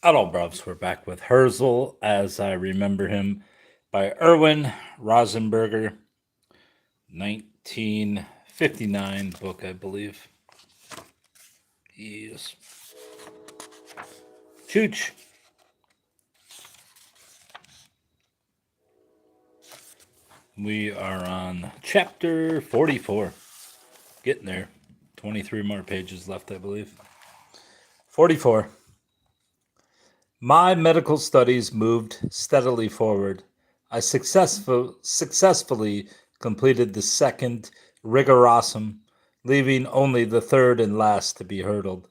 Hello, bruvs. We're back with Herzl as I remember him by Erwin Rosenberger, 1959 book, I believe. Yes. Chooch. We are on chapter 44. Getting there. 23 more pages left, I believe. 44. My medical studies moved steadily forward. I successfully completed the second rigorosum, leaving only the third and last to be hurdled.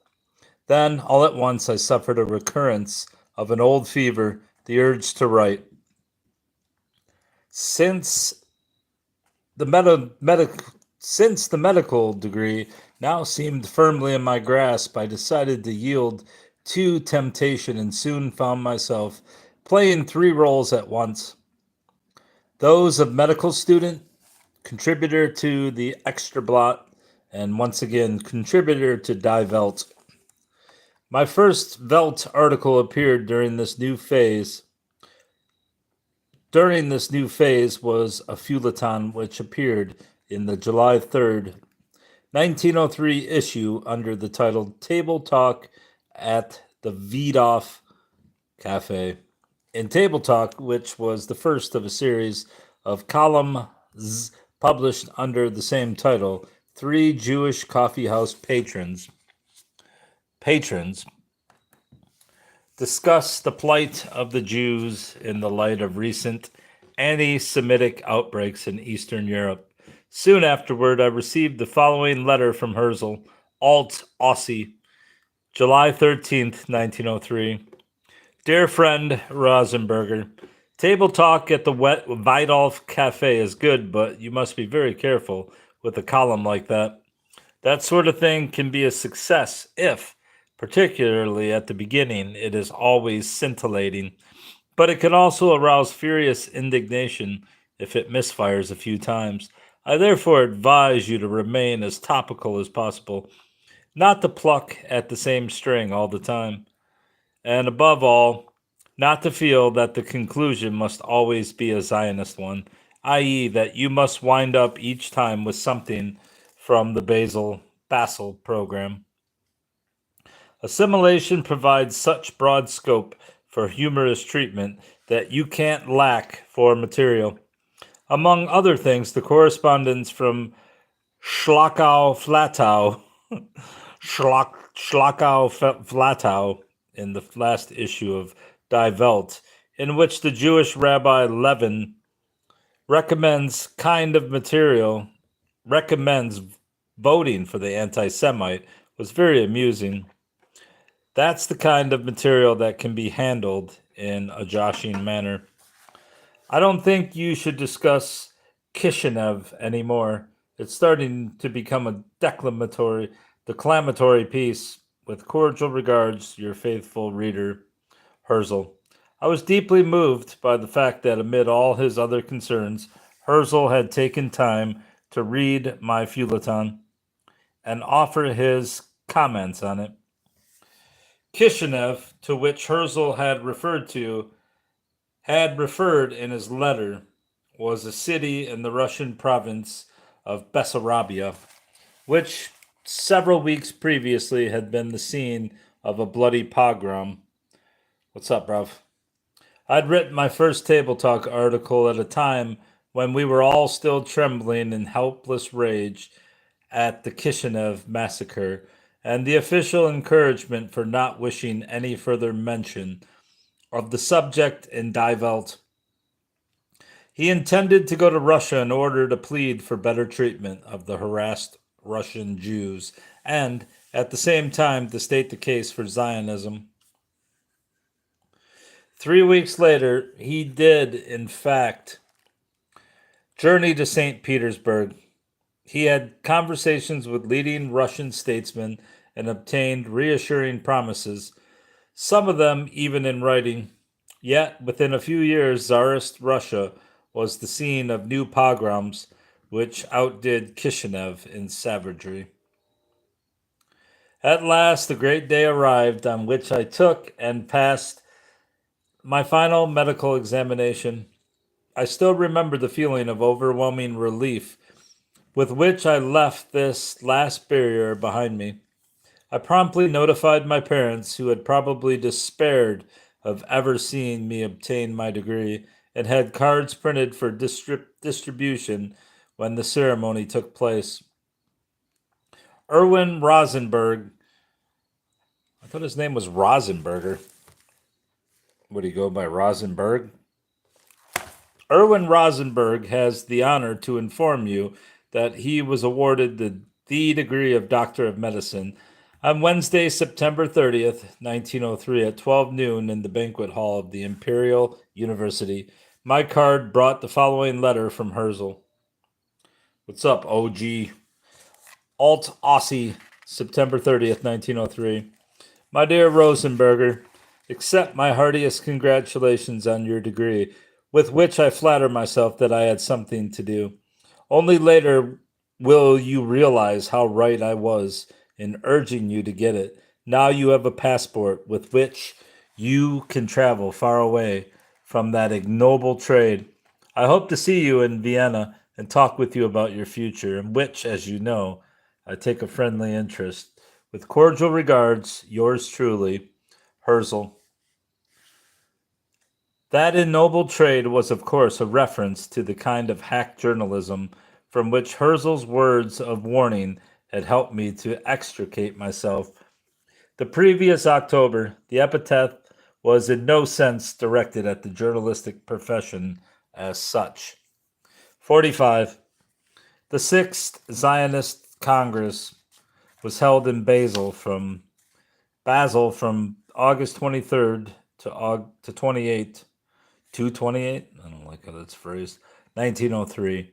Then, all at once, I suffered a recurrence of an old fever, the urge to write. Since the since the medical degree now seemed firmly in my grasp, I decided to yield to temptation and soon found myself playing three roles at once: those of medical student, contributor to the Extra Blot, and once again contributor to Die Welt. My first Welt article appeared during this new phase. During this new phase was a feuilleton which appeared in the July 3rd, 1903 issue under the title Table Talk at the Wiedoff Cafe. In Table Talk, which was the first of a series of columns published under the same title, three Jewish coffeehouse patrons discuss the plight of the Jews in the light of recent anti Semitic outbreaks in Eastern Europe. Soon afterward, I received the following letter from Herzl, Alt Aussie, July 13th, 1903. Dear friend Rosenberger, table talk at the Weidolf Cafe is good, but you must be very careful with a column like that. That sort of thing can be a success if, particularly at the beginning, it is always scintillating, but it can also arouse furious indignation if it misfires a few times. I therefore advise you to remain as topical as possible, not to pluck at the same string all the time, and above all, not to feel that the conclusion must always be a Zionist one, i.e., that you must wind up each time with something from the Basel program. Assimilation provides such broad scope for humorous treatment that you can't lack for material. Among other things, the correspondence from Schlachau Flatow, Flatow in the last issue of Die Welt, in which the Jewish Rabbi Levin recommends recommends voting for the anti-Semite, was very amusing. That's the kind of material that can be handled in a joshing manner. I don't think you should discuss Kishinev anymore. It's starting to become a declamatory piece. With cordial regards, your faithful reader, Herzl. I was deeply moved by the fact that amid all his other concerns, Herzl had taken time to read my feuilleton and offer his comments on it. Kishinev, to which Herzl had referred in his letter, was a city in the Russian province of Bessarabia, which several weeks previously had been the scene of a bloody pogrom. What's up, bruv? I'd written my first Table Talk article at a time when we were all still trembling in helpless rage at the Kishinev massacre and the official encouragement for not wishing any further mention of the subject in Die Welt. He intended to go to Russia in order to plead for better treatment of the harassed Russian Jews and, at the same time, to state the case for Zionism. 3 weeks later, he did, in fact, journey to St. Petersburg. He had conversations with leading Russian statesmen and obtained reassuring promises, some of them even in writing. Yet, within a few years, Tsarist Russia was the scene of new pogroms which outdid Kishinev in savagery. At last, the great day arrived on which I took and passed my final medical examination. I still remember the feeling of overwhelming relief with which I left this last barrier behind me. I promptly notified my parents, who had probably despaired of ever seeing me obtain my degree, and had cards printed for distribution when the ceremony took place. Erwin Rosenberg, I thought his name was Rosenberger. Would he go by Rosenberg? Erwin Rosenberg has the honor to inform you that he was awarded the degree of Doctor of Medicine on Wednesday, September 30th, 1903, at 12 noon in the banquet hall of the Imperial University. My card brought the following letter from Herzl. What's up, OG? Alt Aussie, September 30th, 1903. My dear Rosenberger, accept my heartiest congratulations on your degree, with which I flatter myself that I had something to do. Only later will you realize how right I was in urging you to get it. Now you have a passport with which you can travel far away from that ignoble trade. I hope to see you in Vienna and talk with you about your future, in which, as you know, I take a friendly interest. With cordial regards, yours truly, Herzl. That ignoble trade was, of course, a reference to the kind of hack journalism from which Herzl's words of warning had helped me to extricate myself. The previous October, the epithet was in no sense directed at the journalistic profession as such. 45. The Sixth Zionist Congress was held in Basel from August 23rd to 28th. 228? I don't like how that's phrased. 1903.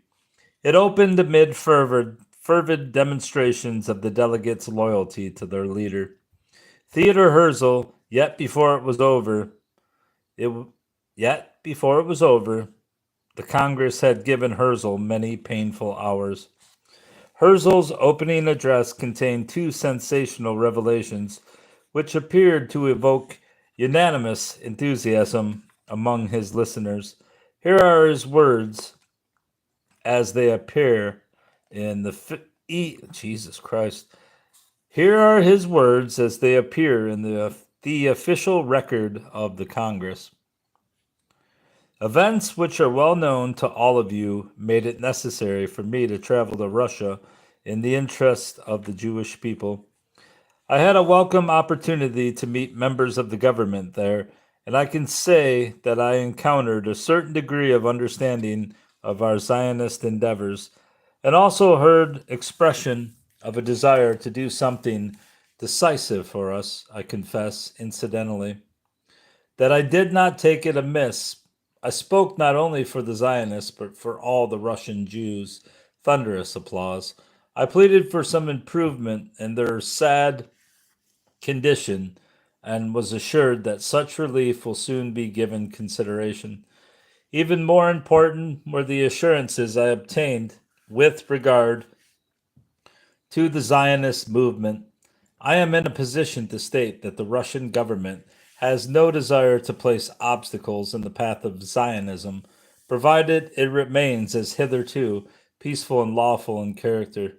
It opened amid fervid demonstrations of the delegates' loyalty to their leader. Theodor Herzl, yet before it was over, the Congress had given Herzl many painful hours. Herzl's opening address contained two sensational revelations, which appeared to evoke unanimous enthusiasm among his listeners. Here are his words as they appear in Jesus Christ. Here are his words as they appear in the official record of the Congress. Events which are well known to all of you made it necessary for me to travel to Russia in the interest of the Jewish people. I had a welcome opportunity to meet members of the government there, and I can say that I encountered a certain degree of understanding of our Zionist endeavors, and also heard expression of a desire to do something decisive for us, I confess, incidentally. That I did not take it amiss. I spoke not only for the Zionists, but for all the Russian Jews. Thunderous applause. I pleaded for some improvement in their sad condition and was assured that such relief will soon be given consideration. Even more important were the assurances I obtained with regard to the Zionist movement. I am in a position to state that the Russian government has no desire to place obstacles in the path of Zionism, provided it remains as hitherto peaceful and lawful in character.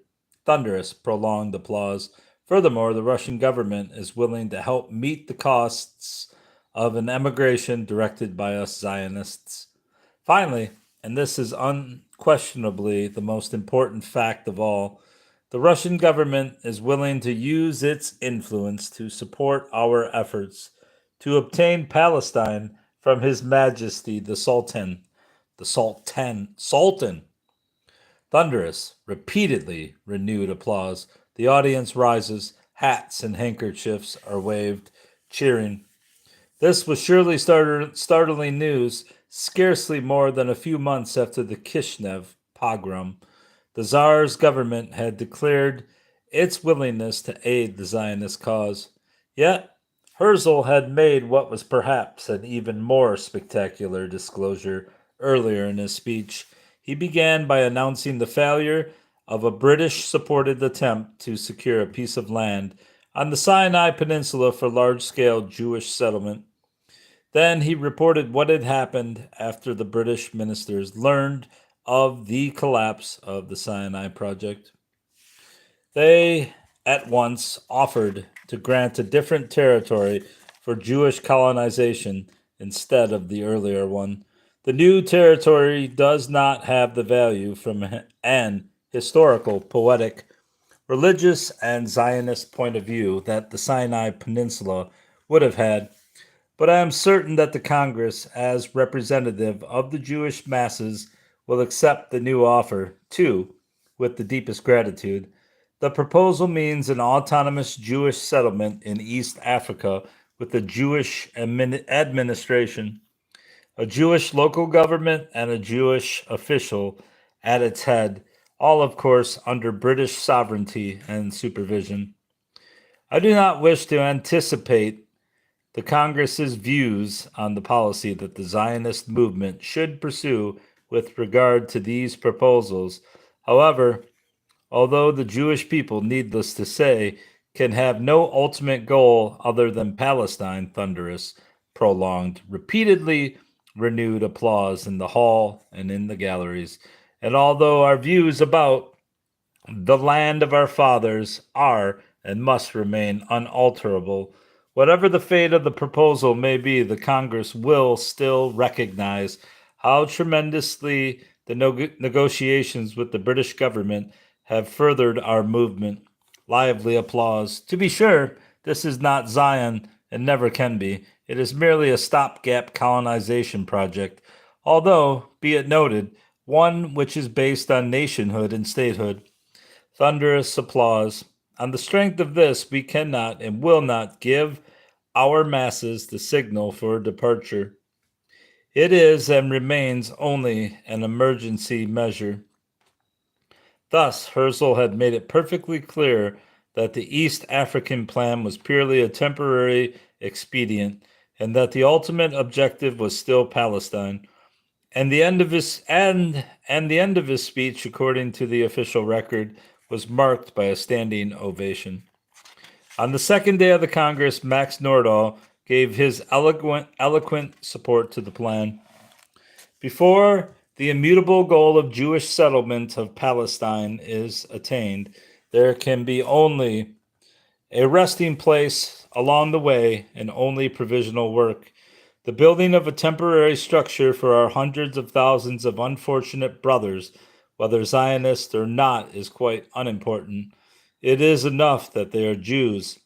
Thunderous, prolonged applause. Furthermore, the Russian government is willing to help meet the costs of an emigration directed by us Zionists. Finally, and this is unquestionably the most important fact of all, the Russian government is willing to use its influence to support our efforts to obtain Palestine from His Majesty the Sultan. Sultan. Thunderous, repeatedly renewed applause. The audience rises, hats and handkerchiefs are waved, cheering. This was surely startling news, scarcely more than a few months after the Kishinev pogrom. The Tsar's government had declared its willingness to aid the Zionist cause. Yet, Herzl had made what was perhaps an even more spectacular disclosure earlier in his speech. He began by announcing the failure of a British-supported attempt to secure a piece of land on the Sinai Peninsula for large-scale Jewish settlement. Then he reported what had happened after the British ministers learned of the collapse of the Sinai Project. They at once offered to grant a different territory for Jewish colonization instead of the earlier one. The new territory does not have the value from an historical, poetic, religious, and Zionist point of view that the Sinai Peninsula would have had, but I am certain that the Congress, as representative of the Jewish masses, will accept the new offer, too, with the deepest gratitude. The proposal means an autonomous Jewish settlement in East Africa with a Jewish administration, a Jewish local government, and a Jewish official at its head, all, of course, under British sovereignty and supervision. I do not wish to anticipate the Congress's views on the policy that the Zionist movement should pursue with regard to these proposals. However, although the Jewish people, needless to say, can have no ultimate goal other than Palestine, thunderous, prolonged, repeatedly renewed applause in the hall and in the galleries. And although our views about the land of our fathers are and must remain unalterable, whatever the fate of the proposal may be, the Congress will still recognize how tremendously the negotiations with the British government have furthered our movement. Lively applause. To be sure, this is not Zion and never can be. It is merely a stopgap colonization project, although, be it noted, one which is based on nationhood and statehood. Thunderous applause. On the strength of this, we cannot and will not give our masses the signal for departure. It is and remains only an emergency measure. Thus, Herzl had made it perfectly clear that the East African plan was purely a temporary expedient, and that the ultimate objective was still Palestine. And the end of his speech, according to the official record, was marked by a standing ovation. On the second day of the Congress, Max Nordau gave his eloquent support to the plan. Before the immutable goal of Jewish settlement of Palestine is attained, there can be only a resting place along the way and only provisional work. The building of a temporary structure for our hundreds of thousands of unfortunate brothers, whether Zionist or not, is quite unimportant. It is enough that they are Jews.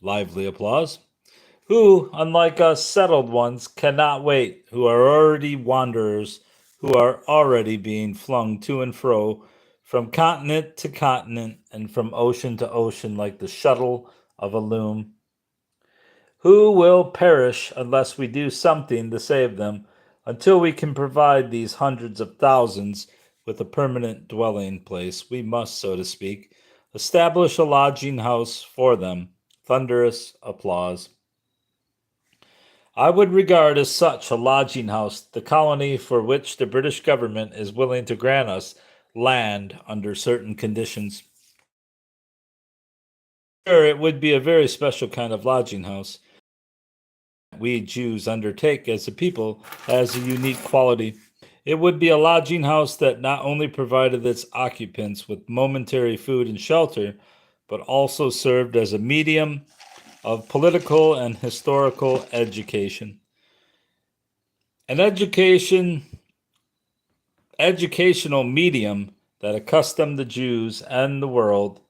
Lively applause. Who, unlike us settled ones, cannot wait, who are already wanderers, who are already being flung to and fro from continent to continent and from ocean to ocean like the shuttle of a loom. Who will perish unless we do something to save them, until we can provide these hundreds of thousands with a permanent dwelling place? We must, so to speak, establish a lodging house for them. Thunderous applause. I would regard as such a lodging house the colony for which the British government is willing to grant us land under certain conditions. Sure, it would be a very special kind of lodging house. We Jews undertake as a people has a unique quality. It would be a lodging house that not only provided its occupants with momentary food and shelter, but also served as a medium of political and historical education. An educational medium that accustomed the Jews and the world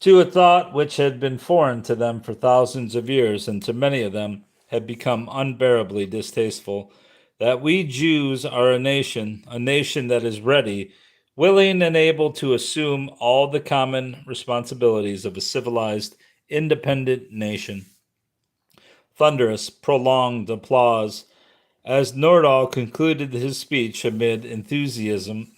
to a thought which had been foreign to them for thousands of years, and to many of them had become unbearably distasteful, that we Jews are a nation that is ready, willing, and able to assume all the common responsibilities of a civilized, independent nation. Thunderous, prolonged applause as Nordau concluded his speech amid enthusiasm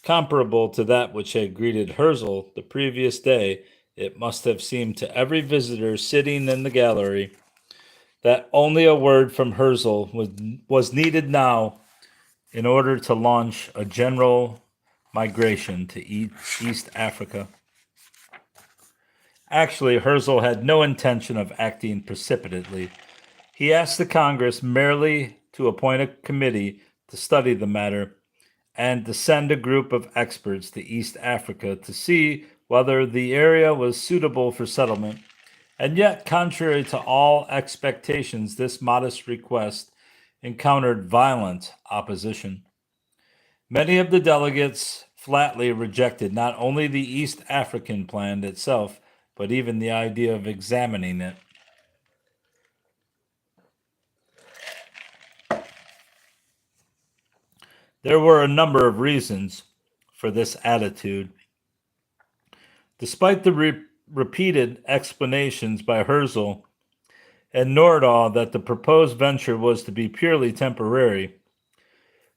comparable to that which had greeted Herzl the previous day. It must have seemed to every visitor sitting in the gallery that only a word from Herzl was needed now in order to launch a general migration to East Africa. Actually, Herzl had no intention of acting precipitately. He asked the Congress merely to appoint a committee to study the matter and to send a group of experts to East Africa to see whether the area was suitable for settlement. And yet, contrary to all expectations, this modest request encountered violent opposition. Many of the delegates flatly rejected not only the East African plan itself, but even the idea of examining it. There were a number of reasons for this attitude. Despite the repeated explanations by Herzl and Nordahl that the proposed venture was to be purely temporary,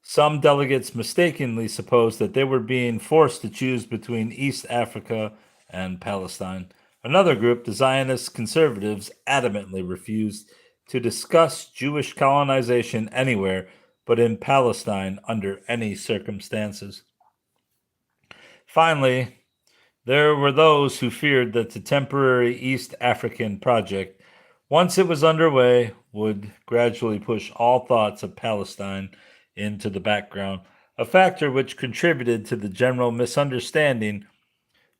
some delegates mistakenly supposed that they were being forced to choose between East Africa and Palestine. Another group, the Zionist conservatives, adamantly refused to discuss Jewish colonization anywhere but in Palestine under any circumstances. Finally, there were those who feared that the temporary East African project, once it was underway, would gradually push all thoughts of Palestine into the background. A factor which contributed to the general misunderstanding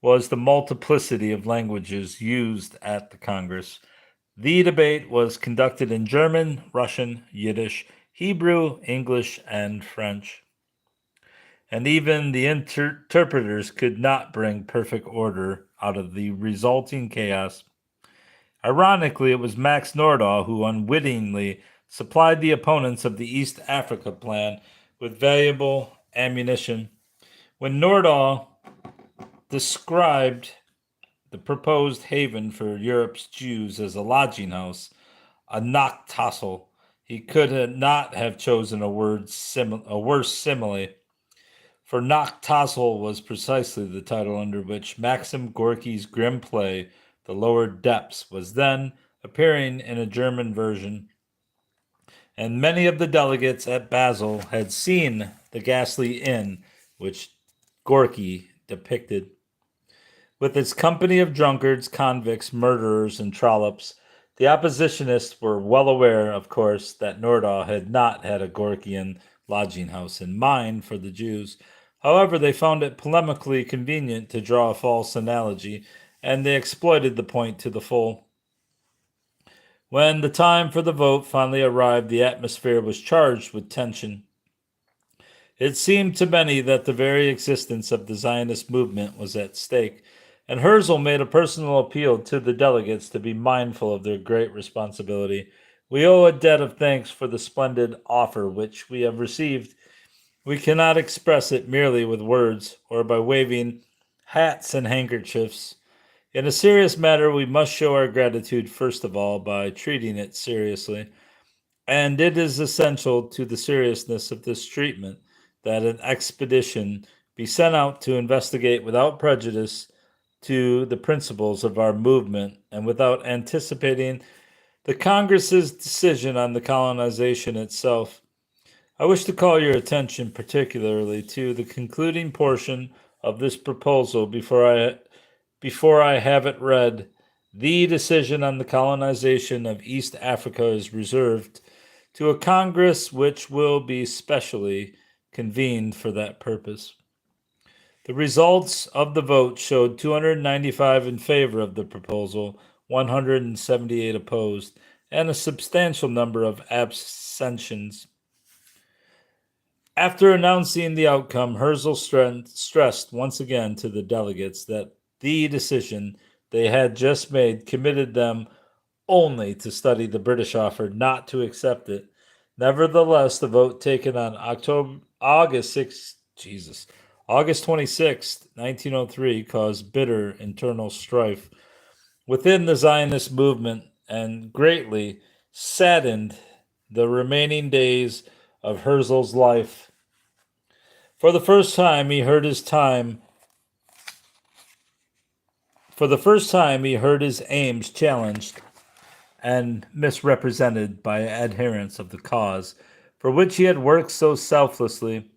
was the multiplicity of languages used at the Congress. The debate was conducted in German, Russian, Yiddish, Hebrew, English, and French. And even the interpreters could not bring perfect order out of the resulting chaos. Ironically, it was Max Nordau who unwittingly supplied the opponents of the East Africa plan with valuable ammunition. When Nordau described the proposed haven for Europe's Jews as a lodging house, a Nachtassel, he could not have chosen a worse simile, for Nachtassel was precisely the title under which Maxim Gorky's grim play, The Lower Depths, was then appearing in a German version, and many of the delegates at Basel had seen the ghastly inn which Gorky depicted. With its company of drunkards, convicts, murderers, and trollops, the oppositionists were well aware, of course, that Nordau had not had a Gorkian lodging house in mind for the Jews. However, they found it polemically convenient to draw a false analogy, and they exploited the point to the full. When the time for the vote finally arrived, the atmosphere was charged with tension. It seemed to many that the very existence of the Zionist movement was at stake, and Herzl made a personal appeal to the delegates to be mindful of their great responsibility. We owe a debt of thanks for the splendid offer which we have received. We cannot express it merely with words or by waving hats and handkerchiefs. In a serious matter, we must show our gratitude first of all by treating it seriously. And it is essential to the seriousness of this treatment that an expedition be sent out to investigate without prejudice to the principles of our movement and without anticipating the Congress's decision on the colonization itself. I wish to call your attention particularly to the concluding portion of this proposal before I have it read. The decision on the colonization of East Africa is reserved to a Congress which will be specially convened for that purpose. The results of the vote showed 295 in favor of the proposal, 178 opposed, and a substantial number of abstentions. After announcing the outcome, Herzl stressed once again to the delegates that the decision they had just made committed them only to study the British offer, not to accept it. Nevertheless, the vote taken on August 26, 1903, caused bitter internal strife within the Zionist movement and greatly saddened the remaining days of Herzl's life. For the first time, he heard his aims challenged and misrepresented by adherents of the cause for which he had worked so selflessly.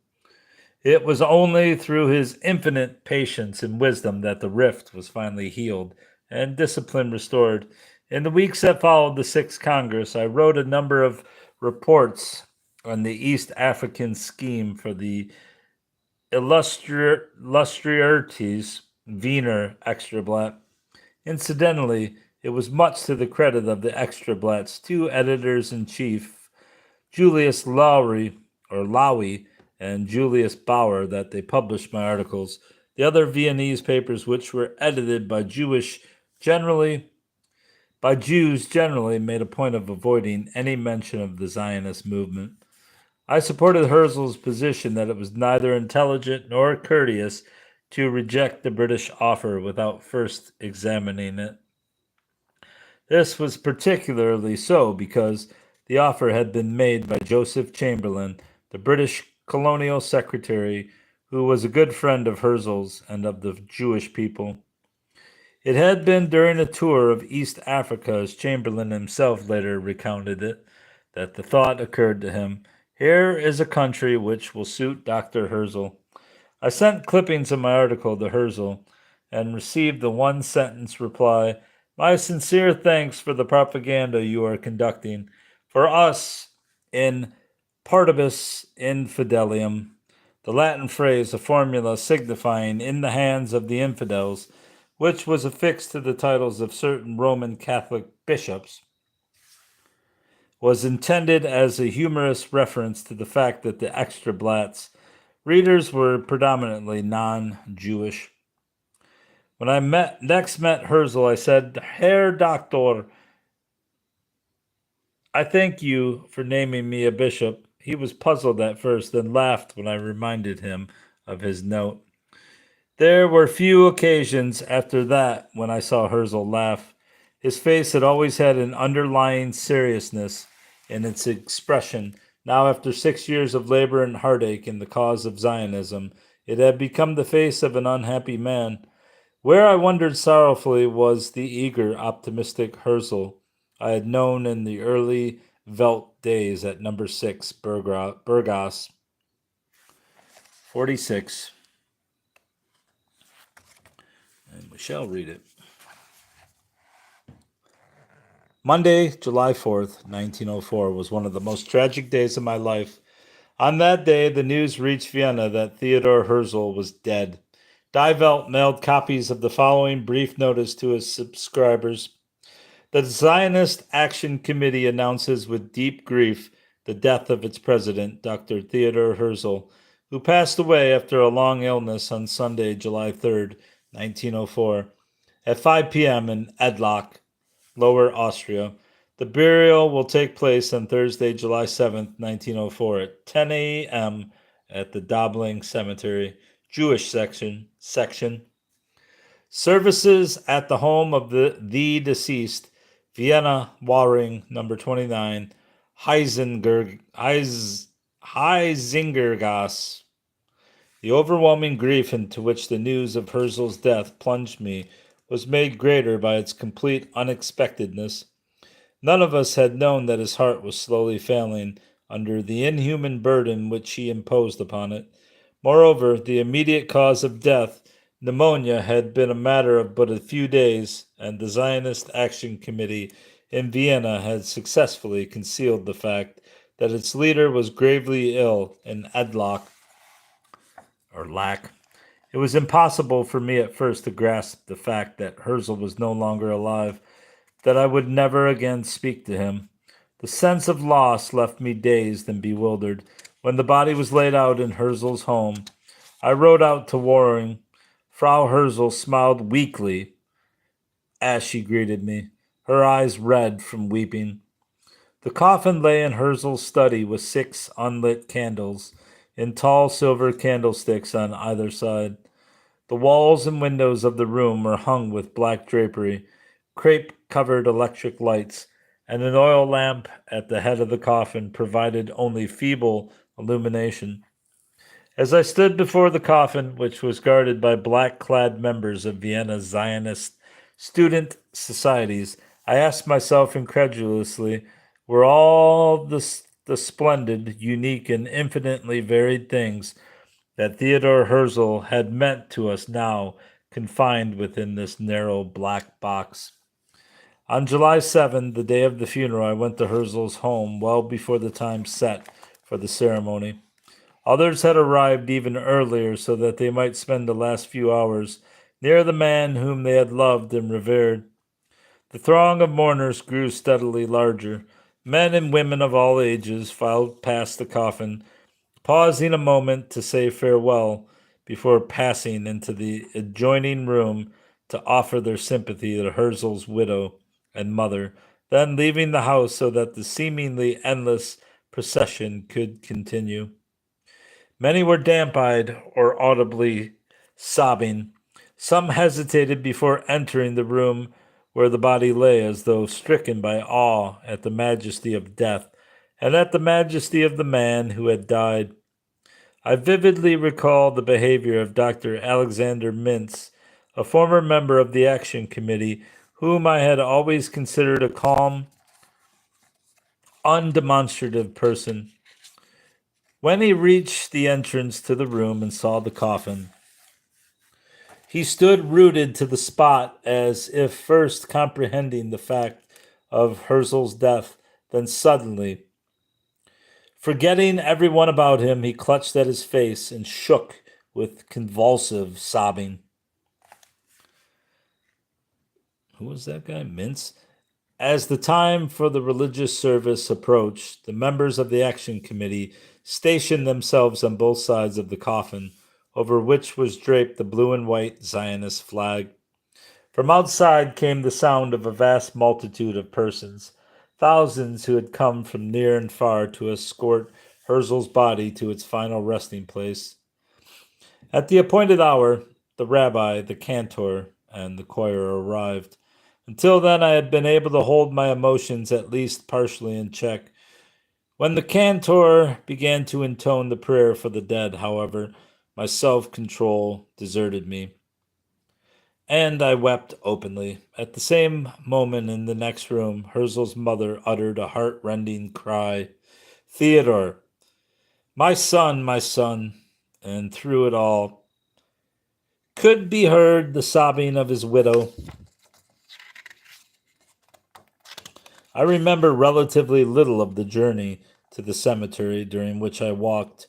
It was only through his infinite patience and wisdom that the rift was finally healed and discipline restored. In the weeks that followed the Sixth Congress, I wrote a number of reports on the East African scheme for the Illustriartes Wiener Extrablatt. Incidentally, it was much to the credit of the Extrablatt's two editors in chief, Julius Lowy and Julius Bauer, that they published my articles. The other Viennese papers, which were edited by Jews generally, made a point of avoiding any mention of the Zionist movement. I supported Herzl's position that it was neither intelligent nor courteous to reject the British offer without first examining it. This was particularly so because the offer had been made by Joseph Chamberlain, the British colonial secretary, who was a good friend of Herzl's and of the Jewish people. It had been during a tour of East Africa, as Chamberlain himself later recounted it, that the thought occurred to him, here is a country which will suit Dr. Herzl. I sent clippings of my article to Herzl and received the one-sentence reply, my sincere thanks for the propaganda you are conducting. For us, in partibus infidelium, the Latin phrase, a formula signifying in the hands of the infidels, which was affixed to the titles of certain Roman Catholic bishops, was intended as a humorous reference to the fact that the Extrablatt's readers were predominantly non-Jewish. When I next met Herzl, I said, Herr Doctor, I thank you for naming me a bishop. He was puzzled at first, then laughed when I reminded him of his note. There were few occasions after that when I saw Herzl laugh. His face had always had an underlying seriousness in its expression. Now, after 6 years of labor and heartache in the cause of Zionism, it had become the face of an unhappy man. Where I wondered sorrowfully was the eager, optimistic Herzl I had known in the early Welt days at number 6 Burgas 46. And we shall read it. Monday, July 4th, 1904, was one of the most tragic days of my life. On that day, the news reached Vienna that Theodor Herzl was dead. Die Welt mailed copies of the following brief notice to his subscribers. The Zionist Action Committee announces with deep grief the death of its president, Dr. Theodor Herzl, who passed away after a long illness on Sunday, July 3rd, 1904, at 5 p.m. in Edlock, Lower Austria. The burial will take place on Thursday, July 7th, 1904, at 10 a.m. at the Dobling Cemetery, Jewish section. Services at the home of the deceased, Vienna, Waring, number 29, Heisingergasse. The overwhelming grief into which the news of Herzl's death plunged me was made greater by its complete unexpectedness. None of us had known that his heart was slowly failing under the inhuman burden which he imposed upon it. Moreover, the immediate cause of death, pneumonia, had been a matter of but a few days, and the Zionist Action Committee in Vienna had successfully concealed the fact that its leader was gravely ill in Edlock, or Lack. It was impossible for me at first to grasp the fact that Herzl was no longer alive, that I would never again speak to him. The sense of loss left me dazed and bewildered. When the body was laid out in Herzl's home, I rode out to Waring. Frau Herzl smiled weakly as she greeted me, her eyes red from weeping. The coffin lay in Herzl's study with 6 unlit candles in tall silver candlesticks on either side. The walls and windows of the room were hung with black drapery, crepe-covered electric lights, and an oil lamp at the head of the coffin provided only feeble illumination. As I stood before the coffin, which was guarded by black-clad members of Vienna's Zionist student societies, I asked myself incredulously, were all the splendid, unique, and infinitely varied things that Theodor Herzl had meant to us now confined within this narrow black box. On July 7th, the day of the funeral, I went to Herzl's home well before the time set for the ceremony. Others had arrived even earlier so that they might spend the last few hours near the man whom they had loved and revered. The throng of mourners grew steadily larger. Men and women of all ages filed past the coffin, pausing a moment to say farewell before passing into the adjoining room to offer their sympathy to Herzl's widow and mother, then leaving the house so that the seemingly endless procession could continue. Many were damp-eyed or audibly sobbing. Some hesitated before entering the room where the body lay, as though stricken by awe at the majesty of death and at the majesty of the man who had died. I vividly recall the behavior of Dr. Alexander Mintz, a former member of the Action Committee, whom I had always considered a calm, undemonstrative person. When he reached the entrance to the room and saw the coffin, he stood rooted to the spot as if first comprehending the fact of Herzl's death, then suddenly, forgetting everyone about him, he clutched at his face and shook with convulsive sobbing. Who was that guy? Mintz? As the time for the religious service approached, the members of the Action Committee stationed themselves on both sides of the coffin, over which was draped the blue and white Zionist flag. From outside came the sound of a vast multitude of persons, thousands who had come from near and far to escort Herzl's body to its final resting place. At the appointed hour, the rabbi, the cantor, and the choir arrived. Until then, I had been able to hold my emotions at least partially in check. When the cantor began to intone the prayer for the dead, however, my self-control deserted me, and I wept openly. At the same moment in the next room, Herzl's mother uttered a heart-rending cry, "Theodore, my son," and through it all could be heard the sobbing of his widow. I remember relatively little of the journey to the cemetery, during which I walked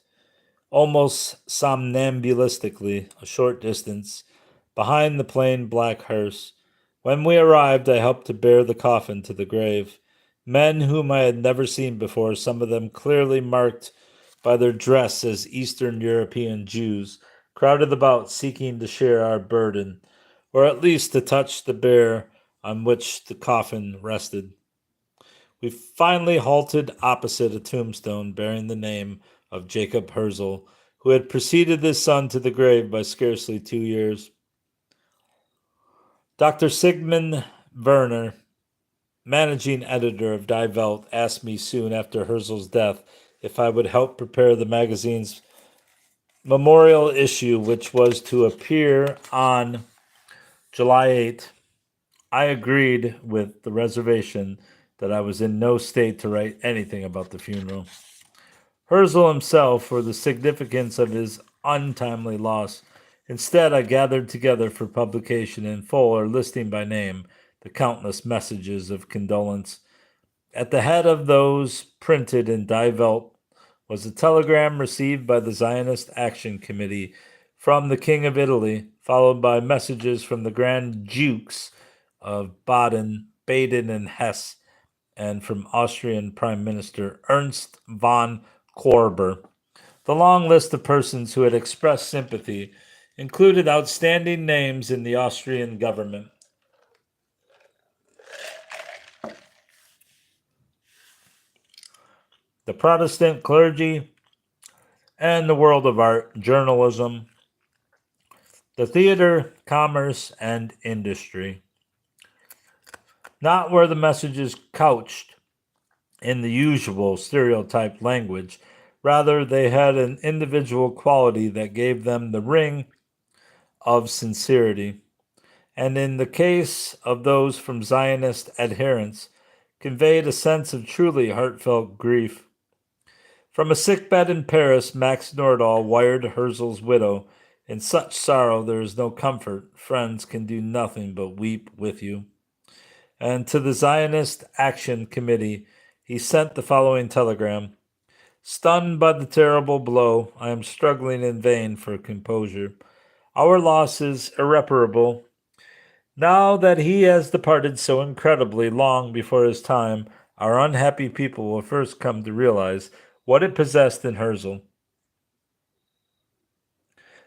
almost somnambulistically a short distance behind the plain black hearse. When we arrived, I helped to bear the coffin to the grave. Men whom I had never seen before, some of them clearly marked by their dress as Eastern European Jews, crowded about seeking to share our burden, or at least to touch the bier on which the coffin rested. We finally halted opposite a tombstone bearing the name of Jacob Herzl, who had preceded his son to the grave by scarcely 2 years. Dr. Sigmund Werner, managing editor of Die Welt, asked me soon after Herzl's death if I would help prepare the magazine's memorial issue, which was to appear on July 8th. I agreed with the reservation that I was in no state to write anything about the funeral. Herzl himself, for the significance of his untimely loss. Instead, I gathered together for publication in full or listing by name the countless messages of condolence. At the head of those printed in Die Welt was a telegram received by the Zionist Action Committee from the King of Italy, followed by messages from the Grand Dukes of Baden, and Hesse, and from Austrian Prime Minister Ernst von Korber. The long list of persons who had expressed sympathy included outstanding names in the Austrian government. The Protestant clergy and the world of art, journalism, the theater, commerce, and industry. Not were the messages couched in the usual stereotyped language. Rather, they had an individual quality that gave them the ring of sincerity, and in the case of those from Zionist adherents, conveyed a sense of truly heartfelt grief. From a sickbed in Paris, Max Nordau wired Herzl's widow, In such sorrow there is no comfort. Friends can do nothing but weep with you. And to the Zionist Action Committee, he sent the following telegram. Stunned by the terrible blow, I am struggling in vain for composure. Our loss is irreparable. Now that he has departed so incredibly long before his time, our unhappy people will first come to realize what it possessed in Herzl.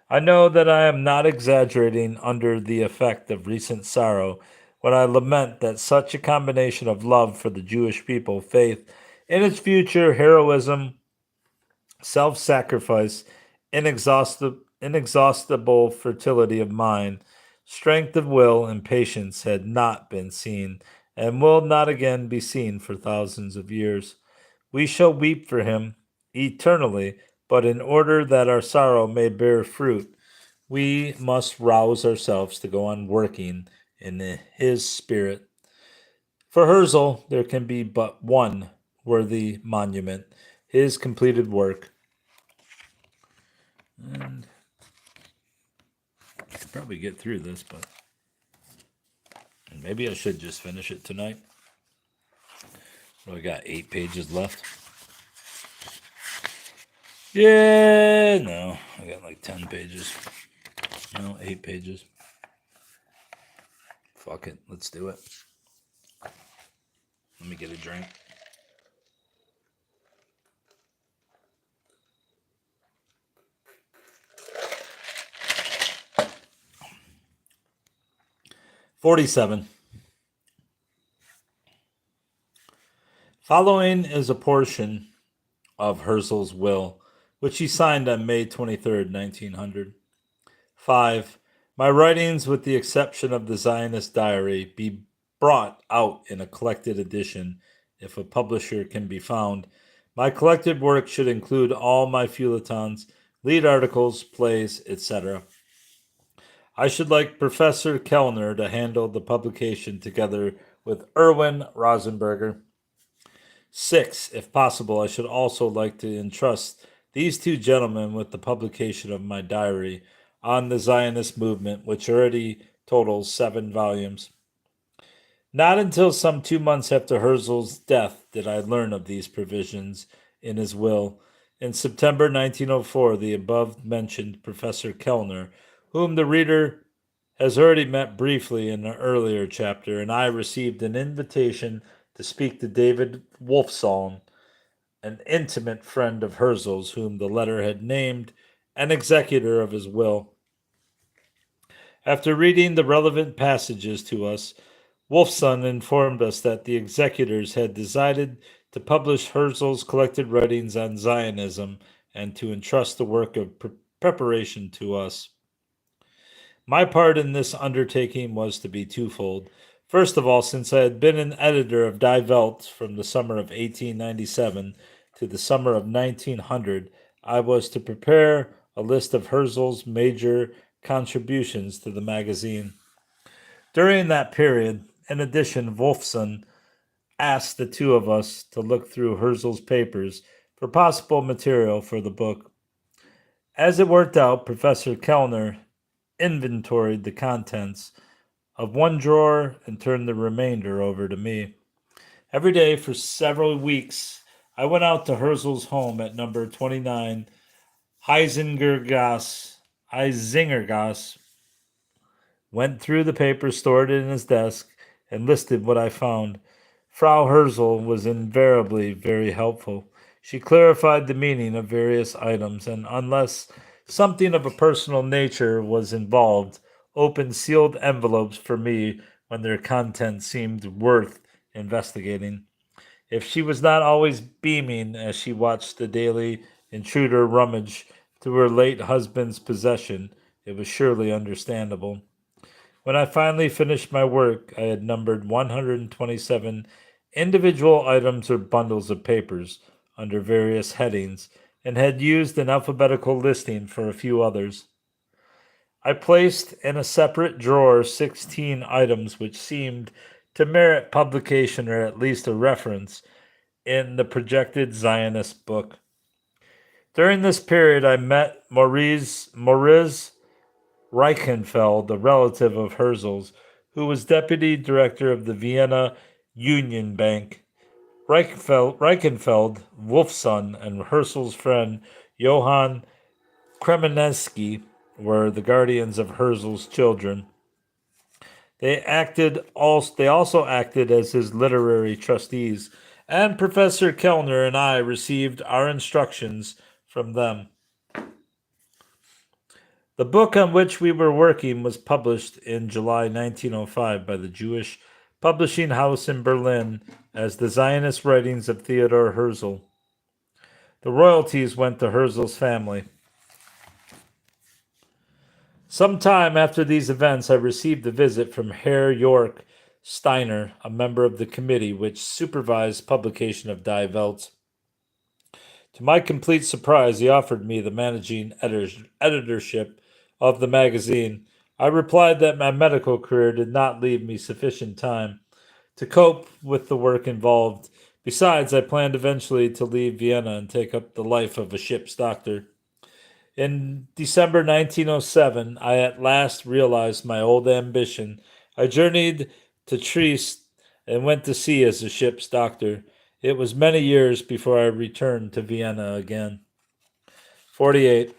I know that I am not exaggerating under the effect of recent sorrow when I lament that such a combination of love for the Jewish people, faith in its future, heroism, self sacrifice, inexhaustible fertility of mind, strength of will, and patience had not been seen, and will not again be seen for thousands of years. We shall weep for him eternally, but in order that our sorrow may bear fruit, we must rouse ourselves to go on working in his spirit. For Herzl, there can be but one worthy monument, his completed work. And I could probably get through this, but maybe I should just finish it tonight. Well, I got 8 pages left. Yeah, no, I got like 10 pages. No, 8 pages. Fuck it, let's do it. Let me get a drink. $47. Following is a portion of Herzl's will, which he signed on May 23rd, 1900. 5. My writings, with the exception of the Zionist diary, be brought out in a collected edition, if a publisher can be found. My collected work should include all my feuilletons, lead articles, plays, etc. I should like Professor Kellner to handle the publication together with Erwin Rosenberger. 6. If possible, I should also like to entrust these two gentlemen with the publication of my diary on the Zionist movement, which already totals 7 volumes. Not until some 2 months after Herzl's death did I learn of these provisions in his will. In September 1904, the above-mentioned Professor Kellner, whom the reader has already met briefly in an earlier chapter, and I received an invitation to speak to David Wolfsohn, an intimate friend of Herzl's, whom the letter had named an executor of his will. After reading the relevant passages to us, Wolfsohn informed us that the executors had decided to publish Herzl's collected writings on Zionism and to entrust the work of preparation to us. My part in this undertaking was to be twofold. First of all, since I had been an editor of Die Welt from the summer of 1897 to the summer of 1900, I was to prepare a list of Herzl's major contributions to the magazine. During that period, in addition, Wolfsohn asked the two of us to look through Herzl's papers for possible material for the book. As it worked out, Professor Kellner inventoried the contents of one drawer and turned the remainder over to me. Every day for several weeks, I went out to Herzl's home at number 29 Heisingergasse, went through the papers stored in his desk, and listed what I found. Frau Herzl was invariably very helpful. She clarified the meaning of various items, and unless something of a personal nature was involved, opened sealed envelopes for me when their contents seemed worth investigating. If she was not always beaming as she watched the daily intruder rummage through her late husband's possession, it was surely understandable. When I finally finished my work, I had numbered 127 individual items or bundles of papers under various headings, and had used an alphabetical listing for a few others. I placed in a separate drawer 16 items which seemed to merit publication or at least a reference in the projected Zionist book. During this period, I met Maurice Reichenfeld, a relative of Herzl's, who was deputy director of the Vienna Union Bank. Reichenfeld, Wolfson, and Herzl's friend Johann Kremenetsky were the guardians of Herzl's children. They also acted as his literary trustees, and Professor Kellner and I received our instructions from them. The book on which we were working was published in July 1905 by the Jewish publishing house in Berlin as the Zionist Writings of Theodor Herzl. The royalties went to Herzl's family. Some time after these events, I received a visit from Herr York Steiner, a member of the committee which supervised publication of Die Welt. To my complete surprise, he offered me the managing editorship of the magazine. I replied that my medical career did not leave me sufficient time to cope with the work involved. Besides, I planned eventually to leave Vienna and take up the life of a ship's doctor. In December 1907, I at last realized my old ambition. I journeyed to Trieste and went to sea as a ship's doctor. It was many years before I returned to Vienna again. 48.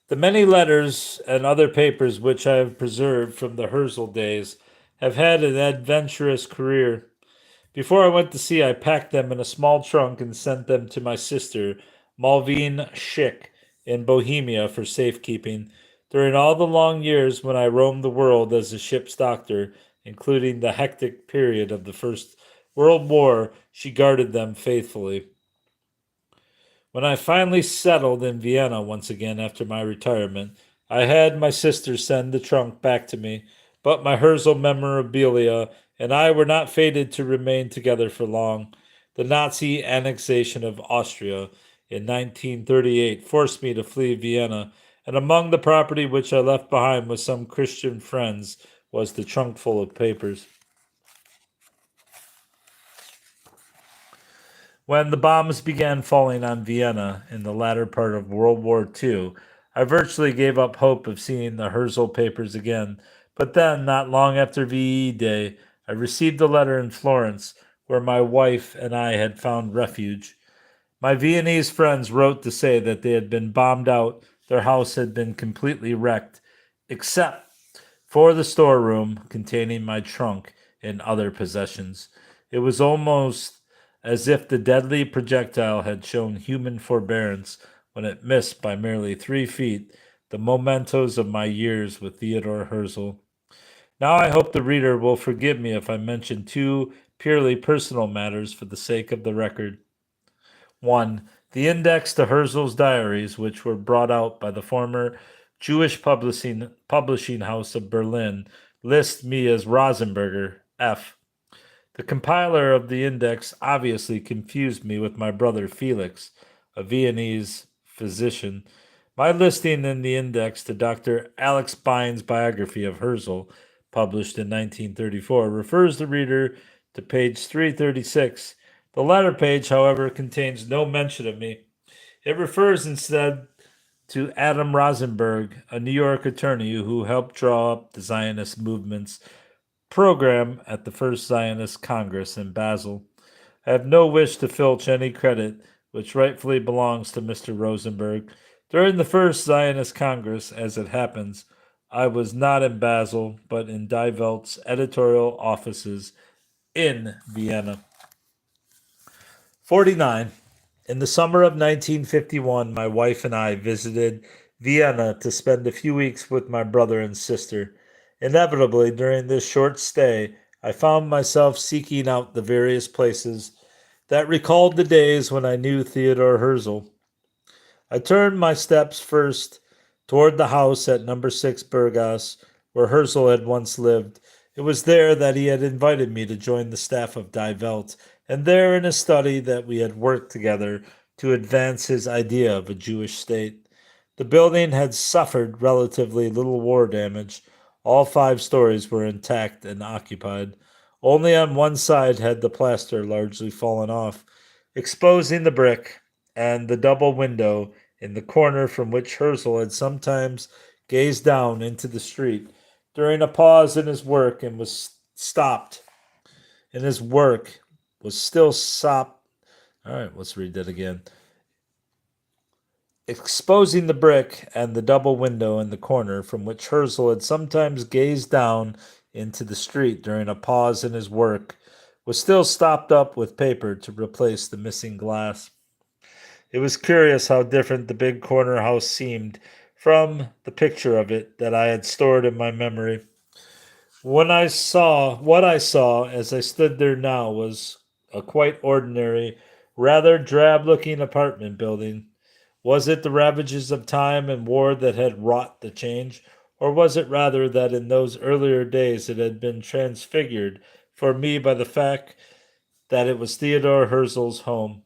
The many letters and other papers which I have preserved from the Herzl days have had an adventurous career. Before I went to sea, I packed them in a small trunk and sent them to my sister, Malvine Schick, in Bohemia for safekeeping. During all the long years when I roamed the world as a ship's doctor, including the hectic period of the First World War, she guarded them faithfully. When I finally settled in Vienna once again after my retirement, I had my sister send the trunk back to me, but my Herzl memorabilia and I were not fated to remain together for long. The Nazi annexation of Austria in 1938 forced me to flee Vienna, and among the property which I left behind with some Christian friends was the trunk full of papers. When the bombs began falling on Vienna in the latter part of World War II, I virtually gave up hope of seeing the Herzl papers again. But then, not long after VE Day, I received a letter in Florence where my wife and I had found refuge. My Viennese friends wrote to say that they had been bombed out, their house had been completely wrecked, except for the storeroom containing my trunk and other possessions. It was almost as if the deadly projectile had shown human forbearance when it missed by merely 3 feet the mementos of my years with Theodor Herzl. Now I hope the reader will forgive me if I mention 2 purely personal matters for the sake of the record. 1. The index to Herzl's diaries, which were brought out by the former Jewish publishing house of Berlin, lists me as Rosenberger, F. The compiler of the index obviously confused me with my brother Felix, a Viennese physician. My listing in the index to Dr. Alex Bein's biography of Herzl, published in 1934, refers the reader to page 336. The latter page, however, contains no mention of me. It refers instead to Adam Rosenberg, a New York attorney who helped draw up the Zionist movement's program at the First Zionist Congress in Basel. I have no wish to filch any credit which rightfully belongs to Mr. Rosenberg. During the First Zionist Congress, as it happens, I was not in Basel, but in Die Welt's editorial offices in Vienna. 49. In the summer of 1951, my wife and I visited Vienna to spend a few weeks with my brother and sister. Inevitably, during this short stay, I found myself seeking out the various places that recalled the days when I knew Theodor Herzl. I turned my steps first toward the house at number 6 Burgas, where Herzl had once lived. It was there that he had invited me to join the staff of Die Welt, and there in his study that we had worked together to advance his idea of a Jewish state. The building had suffered relatively little war damage. All 5 stories were intact and occupied. Only on one side had the plaster largely fallen off, exposing the brick and the double window in the corner from which Herzl had sometimes gazed down into the street during a pause in his work and was stopped. In his work was still stopped. All right, let's read that again. Exposing the brick and the double window in the corner from which Herzl had sometimes gazed down into the street during a pause in his work, was still stopped up with paper to replace the missing glass. It was curious how different the big corner house seemed from the picture of it that I had stored in my memory. What I saw as I stood there now was a quite ordinary, rather drab looking apartment building. Was it the ravages of time and war that had wrought the change, or was it rather that in those earlier days it had been transfigured for me by the fact that it was Theodore Herzl's home?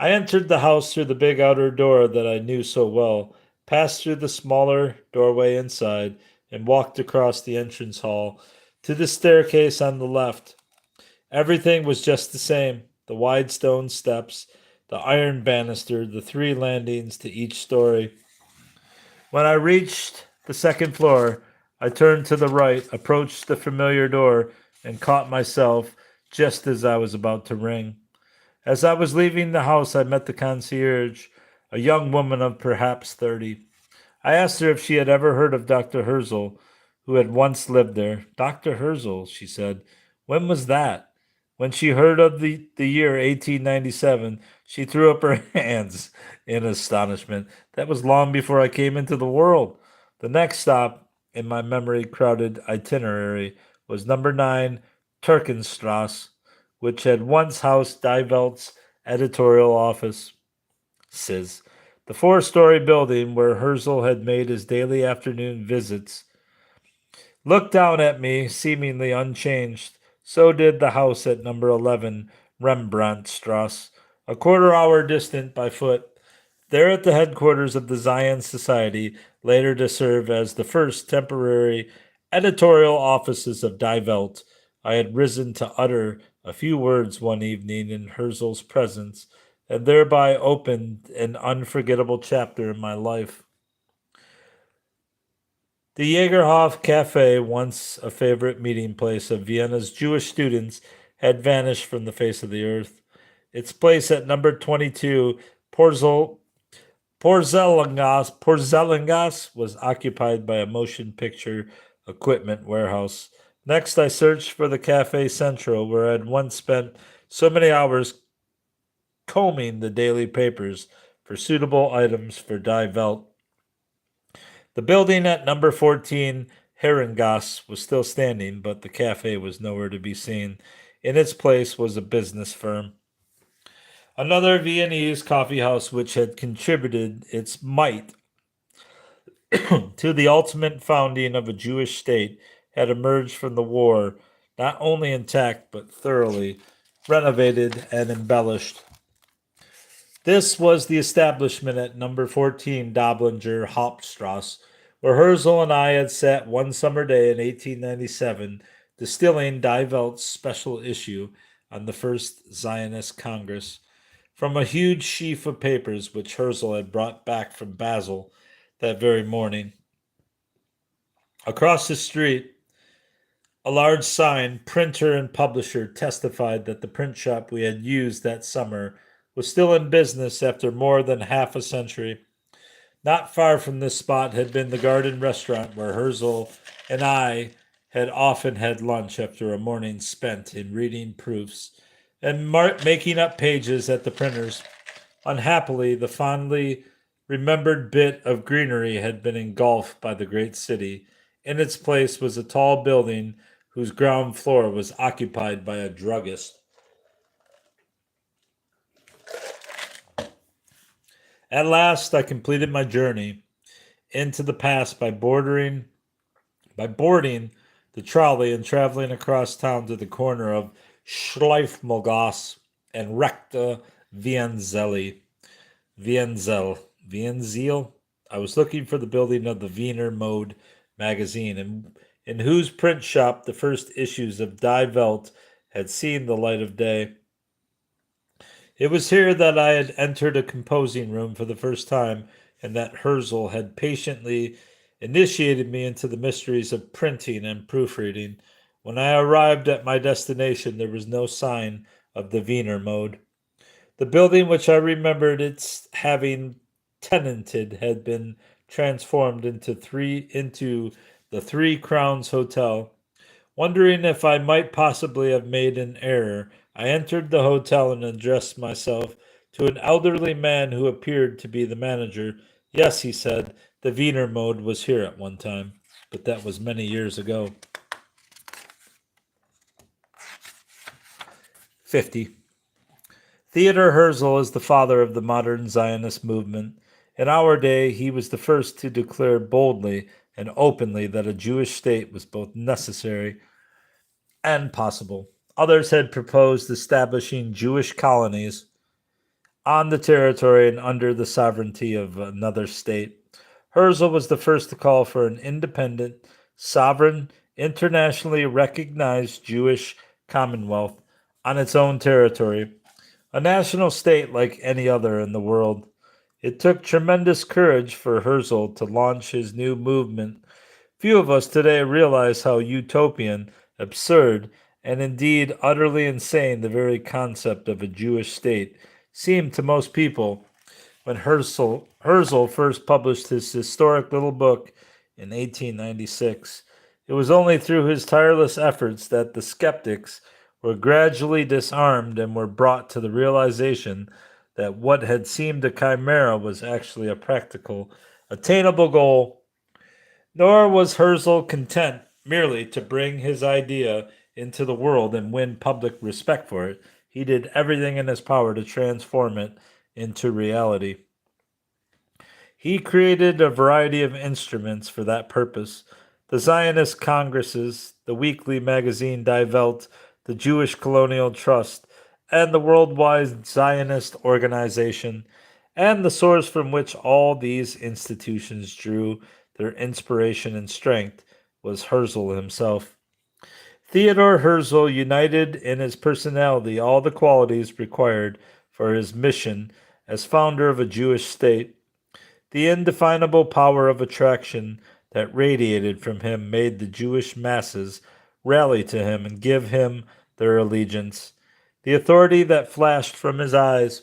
I entered the house through the big outer door that I knew so well, passed through the smaller doorway inside, and walked across the entrance hall to the staircase on the left. Everything was just the same: the wide stone steps, the iron banister, the three landings to each story. When I reached the second floor, I turned to the right, approached the familiar door, and caught myself just as I was about to ring. As I was leaving the house, I met the concierge, a young woman of perhaps 30. I asked her if she had ever heard of Dr. Herzl, who had once lived there. Dr. Herzl, she said. When was that? When she heard of the year 1897, she threw up her hands in astonishment. That was long before I came into the world. The next stop in my memory crowded itinerary was number 9 Turkenstrasse, which had once housed Die Welt's editorial office. Says the four-story building where Herzl had made his daily afternoon visits looked down at me, seemingly unchanged. So did the house at number 11 Rembrandtstrasse, a quarter-hour distant by foot. There at the headquarters of the Zion Society, later to serve as the first temporary editorial offices of Die Welt, I had risen to utter a few words one evening in Herzl's presence, and thereby opened an unforgettable chapter in my life. The Jagerhof Cafe, once a favorite meeting place of Vienna's Jewish students, had vanished from the face of the earth. Its place at number 22, Porzellangasse was occupied by a motion picture equipment warehouse. Next, I searched for the Cafe Central, where I had once spent so many hours combing the daily papers for suitable items for Die Welt. The building at number 14 Herrengasse was still standing, but the cafe was nowhere to be seen. In its place was a business firm. Another Viennese coffee house which had contributed its mite to the ultimate founding of a Jewish state had emerged from the war, not only intact but thoroughly renovated and embellished. This was the establishment at number 14 Doblinger Hauptstrasse, where Herzl and I had sat one summer day in 1897, distilling Die Welt's special issue on the first Zionist Congress from a huge sheaf of papers which Herzl had brought back from Basel that very morning. Across the street, a large sign, printer and publisher, testified that the print shop we had used that summer was still in business after more than half a century. Not far from this spot had been the Garden Restaurant where Herzl and I had often had lunch after a morning spent in reading proofs and making up pages at the printers. Unhappily, the fondly remembered bit of greenery had been engulfed by the great city. In its place was a tall building whose ground floor was occupied by a druggist. At last, I completed my journey into the past by boarding the trolley and traveling across town to the corner of Schleifmolgasse and Rechte Vienzel. Vienzel. I was looking for the building of the Wiener Mode magazine, in whose print shop the first issues of Die Welt had seen the light of day. It was here that I had entered a composing room for the first time, and that Herzl had patiently initiated me into the mysteries of printing and proofreading. When I arrived at my destination, there was no sign of the Wiener mode. The building which I remembered its having tenanted had been transformed into the Three Crowns Hotel. Wondering if I might possibly have made an error, I entered the hotel and addressed myself to an elderly man who appeared to be the manager. Yes, he said, the Wiener mode was here at one time, but that was many years ago. 50. Theodor Herzl is the father of the modern Zionist movement. In our day, he was the first to declare boldly and openly that a Jewish state was both necessary and possible. Others had proposed establishing Jewish colonies on the territory and under the sovereignty of another state. Herzl was the first to call for an independent, sovereign, internationally recognized Jewish commonwealth on its own territory, a national state like any other in the world. It took tremendous courage for Herzl to launch his new movement. Few of us today realize how utopian, absurd, and indeed utterly insane the very concept of a Jewish state seemed to most people when Herzl first published his historic little book in 1896. It was only through his tireless efforts that the skeptics were gradually disarmed and were brought to the realization that what had seemed a chimera was actually a practical, attainable goal. Nor was Herzl content merely to bring his idea into the world and win public respect for it. He did everything in his power to transform it into reality. He created a variety of instruments for that purpose. The Zionist Congresses, the weekly magazine Die Welt, the Jewish Colonial Trust, and the Worldwide Zionist Organization, and the source from which all these institutions drew their inspiration and strength was Herzl himself. Theodor Herzl united in his personality all the qualities required for his mission as founder of a Jewish state. The indefinable power of attraction that radiated from him made the Jewish masses rally to him and give him their allegiance. The authority that flashed from his eyes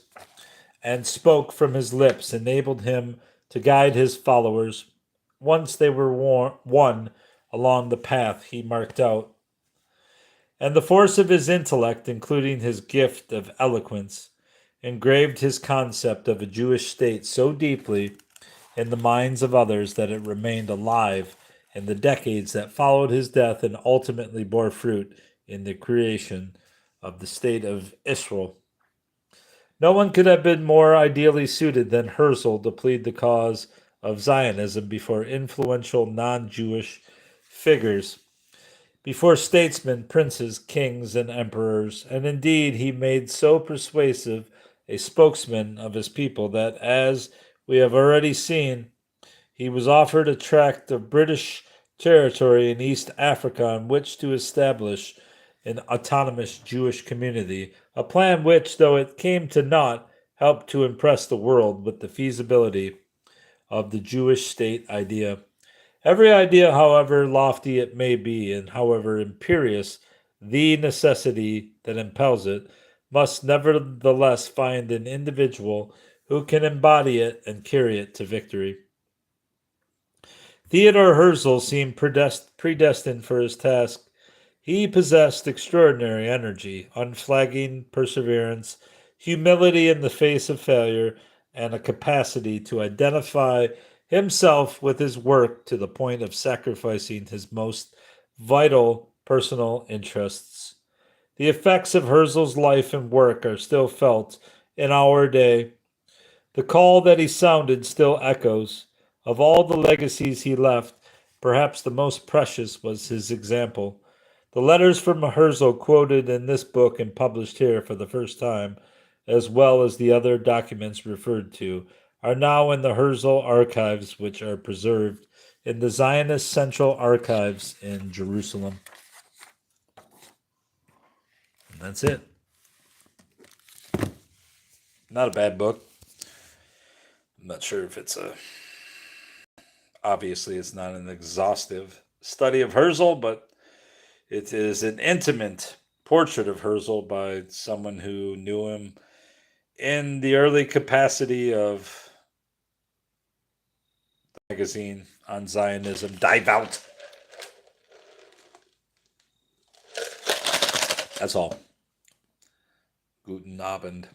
and spoke from his lips enabled him to guide his followers once they were won along the path he marked out. And the force of his intellect, including his gift of eloquence, engraved his concept of a Jewish state so deeply in the minds of others that it remained alive in the decades that followed his death and ultimately bore fruit in the creation of the state of Israel. No one could have been more ideally suited than Herzl to plead the cause of Zionism before influential non-Jewish figures, before statesmen, princes, kings, and emperors, and indeed he made so persuasive a spokesman of his people that, as we have already seen, he was offered a tract of British territory in East Africa on which to establish an autonomous Jewish community, a plan which, though it came to naught, helped to impress the world with the feasibility of the Jewish state idea. Every idea, however lofty it may be, and however imperious the necessity that impels it, must nevertheless find an individual who can embody it and carry it to victory. Theodor Herzl seemed predestined for his task. He possessed extraordinary energy, unflagging perseverance, humility in the face of failure, and a capacity to identify himself with his work to the point of sacrificing his most vital personal interests. The effects of Herzl's life and work are still felt in our day. The call that he sounded still echoes. Of all the legacies he left, perhaps the most precious was his example. The letters from Herzl quoted in this book and published here for the first time, as well as the other documents referred to, are now in the Herzl archives, which are preserved in the Zionist Central Archives in Jerusalem. And that's it. Not a bad book. I'm not sure if it's a Obviously, it's not an exhaustive study of Herzl, but it is an intimate portrait of Herzl by someone who knew him in the early capacity of the magazine on Zionism, Die Welt. That's all. Guten Abend.